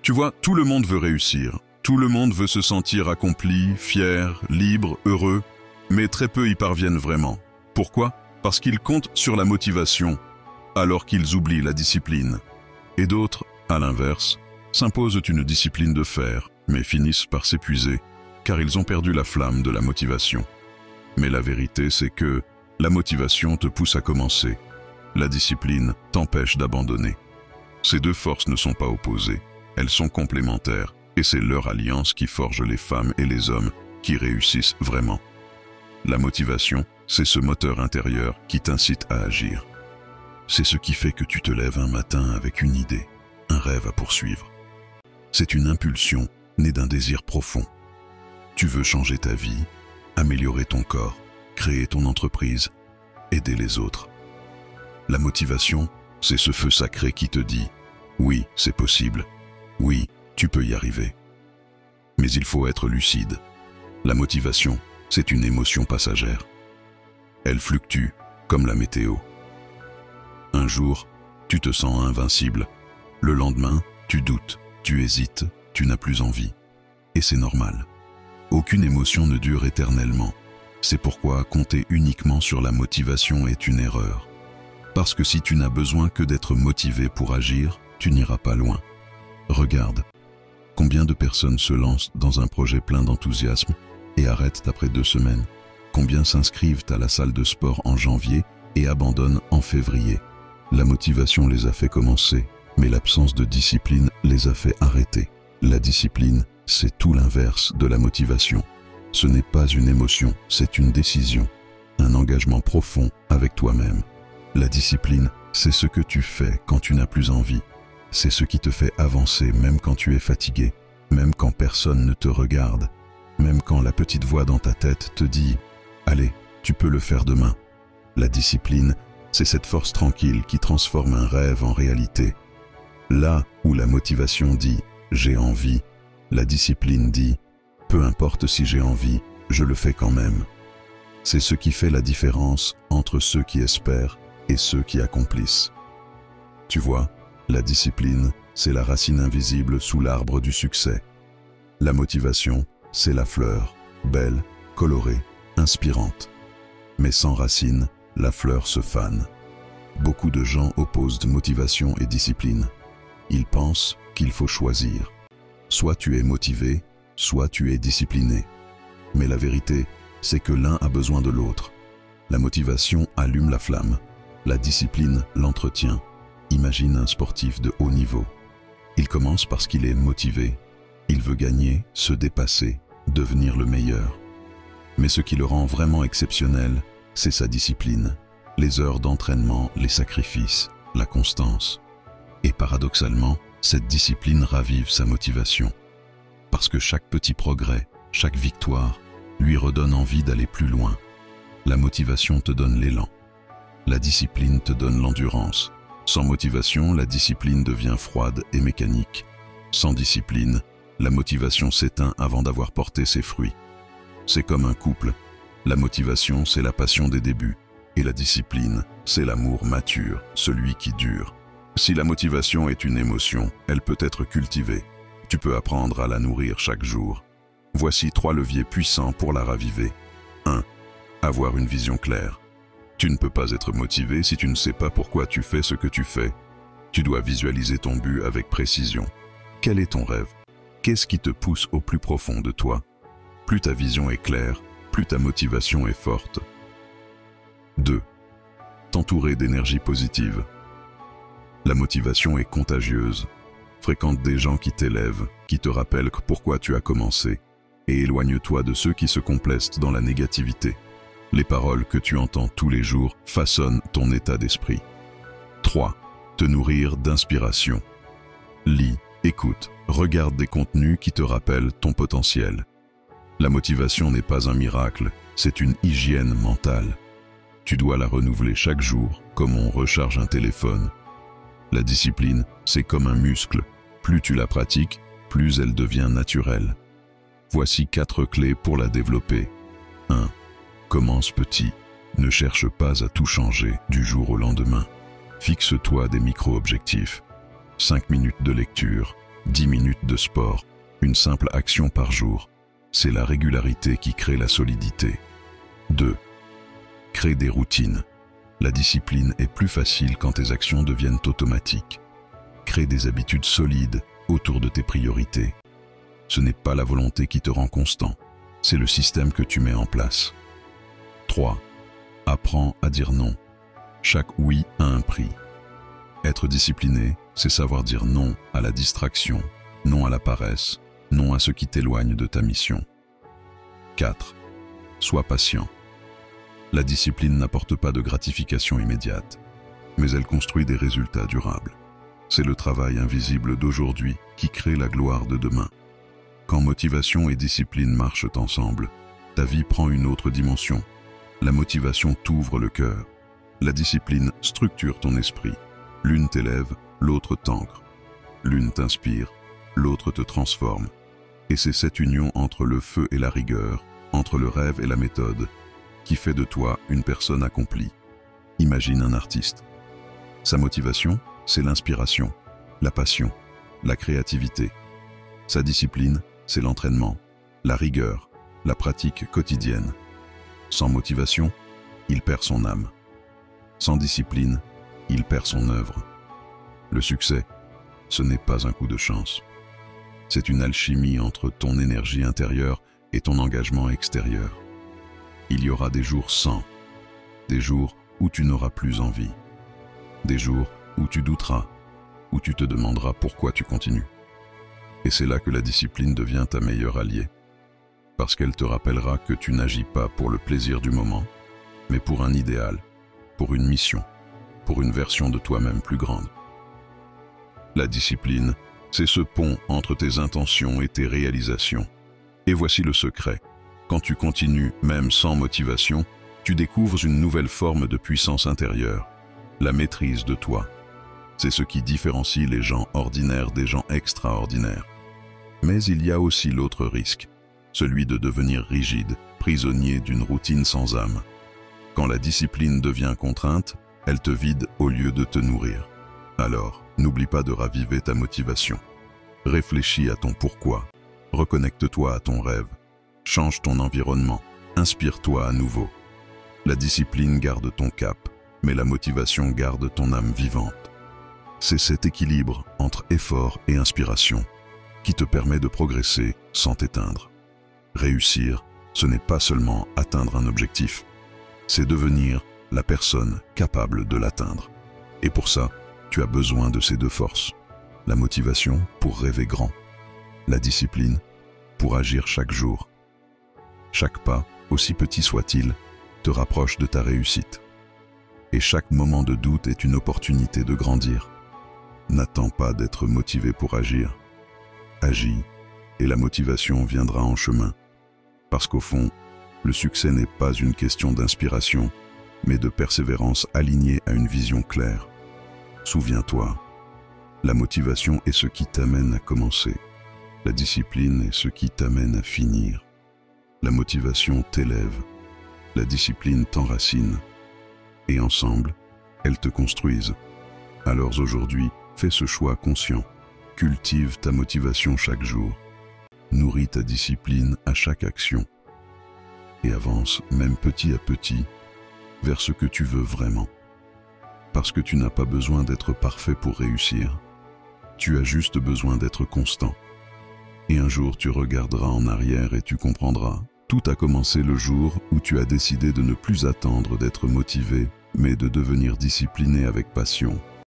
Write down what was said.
Tu vois, tout le monde veut réussir. Tout le monde veut se sentir accompli, fier, libre, heureux, mais très peu y parviennent vraiment. Pourquoi? Parce qu'ils comptent sur la motivation, alors qu'ils oublient la discipline. Et d'autres, à l'inverse, s'imposent une discipline de fer, mais finissent par s'épuiser, car ils ont perdu la flamme de la motivation. Mais la vérité, c'est que la motivation te pousse à commencer. La discipline t'empêche d'abandonner. Ces deux forces ne sont pas opposées, elles sont complémentaires, et c'est leur alliance qui forge les femmes et les hommes qui réussissent vraiment. La motivation, c'est ce moteur intérieur qui t'incite à agir. C'est ce qui fait que tu te lèves un matin avec une idée, un rêve à poursuivre. C'est une impulsion née d'un désir profond. Tu veux changer ta vie, améliorer ton corps, créer ton entreprise, aider les autres. La motivation, c'est ce feu sacré qui te dit « Oui, c'est possible. Oui, tu peux y arriver. » Mais il faut être lucide. La motivation, c'est une émotion passagère. Elle fluctue comme la météo. Un jour, tu te sens invincible. Le lendemain, tu doutes, tu hésites, tu n'as plus envie. Et c'est normal. Aucune émotion ne dure éternellement. C'est pourquoi compter uniquement sur la motivation est une erreur. Parce que si tu n'as besoin que d'être motivé pour agir, tu n'iras pas loin. Regarde, combien de personnes se lancent dans un projet plein d'enthousiasme et arrêtent après 2 semaines? Combien s'inscrivent à la salle de sport en janvier et abandonnent en février? La motivation les a fait commencer, mais l'absence de discipline les a fait arrêter. La discipline, c'est tout l'inverse de la motivation. Ce n'est pas une émotion, c'est une décision, un engagement profond avec toi-même. La discipline, c'est ce que tu fais quand tu n'as plus envie. C'est ce qui te fait avancer même quand tu es fatigué, même quand personne ne te regarde, même quand la petite voix dans ta tête te dit « Allez, tu peux le faire demain ». La discipline, c'est cette force tranquille qui transforme un rêve en réalité. Là où la motivation dit « J'ai envie », la discipline dit « Peu importe si j'ai envie, je le fais quand même ». C'est ce qui fait la différence entre ceux qui espèrent et ceux qui accomplissent. Tu vois, la discipline, c'est la racine invisible sous l'arbre du succès. La motivation, c'est la fleur, belle, colorée, inspirante. Mais sans racine, la fleur se fane. Beaucoup de gens opposent motivation et discipline. Ils pensent qu'il faut choisir. Soit tu es motivé, soit tu es discipliné. Mais la vérité, c'est que l'un a besoin de l'autre. La motivation allume la flamme. La discipline l'entretient. Imagine un sportif de haut niveau. Il commence parce qu'il est motivé. Il veut gagner, se dépasser, devenir le meilleur. Mais ce qui le rend vraiment exceptionnel, c'est sa discipline. Les heures d'entraînement, les sacrifices, la constance. Et paradoxalement, cette discipline ravive sa motivation. Parce que chaque petit progrès, chaque victoire, lui redonne envie d'aller plus loin. La motivation te donne l'élan. La discipline te donne l'endurance. Sans motivation, la discipline devient froide et mécanique. Sans discipline, la motivation s'éteint avant d'avoir porté ses fruits. C'est comme un couple. La motivation, c'est la passion des débuts. Et la discipline, c'est l'amour mature, celui qui dure. Si la motivation est une émotion, elle peut être cultivée. Tu peux apprendre à la nourrir chaque jour. Voici 3 leviers puissants pour la raviver. 1. Avoir une vision claire. Tu ne peux pas être motivé si tu ne sais pas pourquoi tu fais ce que tu fais. Tu dois visualiser ton but avec précision. Quel est ton rêve? Qu'est-ce qui te pousse au plus profond de toi? Plus ta vision est claire, plus ta motivation est forte. 2. T'entourer d'énergie positive. La motivation est contagieuse. Fréquente des gens qui t'élèvent, qui te rappellent pourquoi tu as commencé, et éloigne-toi de ceux qui se complaisent dans la négativité. Les paroles que tu entends tous les jours façonnent ton état d'esprit. 3. Te nourrir d'inspiration. Lis, écoute, regarde des contenus qui te rappellent ton potentiel. La motivation n'est pas un miracle, c'est une hygiène mentale. Tu dois la renouveler chaque jour, comme on recharge un téléphone. La discipline, c'est comme un muscle. Plus tu la pratiques, plus elle devient naturelle. Voici 4 clés pour la développer. 1. Commence petit. Ne cherche pas à tout changer du jour au lendemain. Fixe-toi des micro-objectifs. 5 minutes de lecture, 10 minutes de sport, une simple action par jour. C'est la régularité qui crée la solidité. 2. Crée des routines. La discipline est plus facile quand tes actions deviennent automatiques. Crée des habitudes solides autour de tes priorités. Ce n'est pas la volonté qui te rend constant, c'est le système que tu mets en place. 3. Apprends à dire non. Chaque oui a un prix. Être discipliné, c'est savoir dire non à la distraction, non à la paresse, non à ce qui t'éloigne de ta mission. 4. Sois patient. La discipline n'apporte pas de gratification immédiate, mais elle construit des résultats durables. C'est le travail invisible d'aujourd'hui qui crée la gloire de demain. Quand motivation et discipline marchent ensemble, ta vie prend une autre dimension. La motivation t'ouvre le cœur. La discipline structure ton esprit. L'une t'élève, l'autre t'ancre. L'une t'inspire, l'autre te transforme. Et c'est cette union entre le feu et la rigueur, entre le rêve et la méthode, qui fait de toi une personne accomplie. Imagine un artiste. Sa motivation, c'est l'inspiration, la passion, la créativité. Sa discipline, c'est l'entraînement, la rigueur, la pratique quotidienne. Sans motivation, il perd son âme. Sans discipline, il perd son œuvre. Le succès, ce n'est pas un coup de chance. C'est une alchimie entre ton énergie intérieure et ton engagement extérieur. Il y aura des jours sans, des jours où tu n'auras plus envie, des jours où tu douteras, où tu te demanderas pourquoi tu continues. Et c'est là que la discipline devient ta meilleure alliée, parce qu'elle te rappellera que tu n'agis pas pour le plaisir du moment, mais pour un idéal, pour une mission, pour une version de toi-même plus grande. La discipline, c'est ce pont entre tes intentions et tes réalisations. Et voici le secret. Quand tu continues, même sans motivation, tu découvres une nouvelle forme de puissance intérieure, la maîtrise de toi. C'est ce qui différencie les gens ordinaires des gens extraordinaires. Mais il y a aussi l'autre risque, celui de devenir rigide, prisonnier d'une routine sans âme. Quand la discipline devient contrainte, elle te vide au lieu de te nourrir. Alors, n'oublie pas de raviver ta motivation. Réfléchis à ton pourquoi, reconnecte-toi à ton rêve. Change ton environnement, inspire-toi à nouveau. La discipline garde ton cap, mais la motivation garde ton âme vivante. C'est cet équilibre entre effort et inspiration qui te permet de progresser sans t'éteindre. Réussir, ce n'est pas seulement atteindre un objectif, c'est devenir la personne capable de l'atteindre. Et pour ça, tu as besoin de ces deux forces. La motivation pour rêver grand, la discipline pour agir chaque jour. Chaque pas, aussi petit soit-il, te rapproche de ta réussite. Et chaque moment de doute est une opportunité de grandir. N'attends pas d'être motivé pour agir. Agis, et la motivation viendra en chemin. Parce qu'au fond, le succès n'est pas une question d'inspiration, mais de persévérance alignée à une vision claire. Souviens-toi, la motivation est ce qui t'amène à commencer. La discipline est ce qui t'amène à finir. La motivation t'élève, la discipline t'enracine, et ensemble, elles te construisent. Alors aujourd'hui, fais ce choix conscient. Cultive ta motivation chaque jour. Nourris ta discipline à chaque action. Et avance, même petit à petit, vers ce que tu veux vraiment. Parce que tu n'as pas besoin d'être parfait pour réussir. Tu as juste besoin d'être constant. Et un jour, tu regarderas en arrière et tu comprendras. Tout a commencé le jour où tu as décidé de ne plus attendre d'être motivé, mais de devenir discipliné avec passion.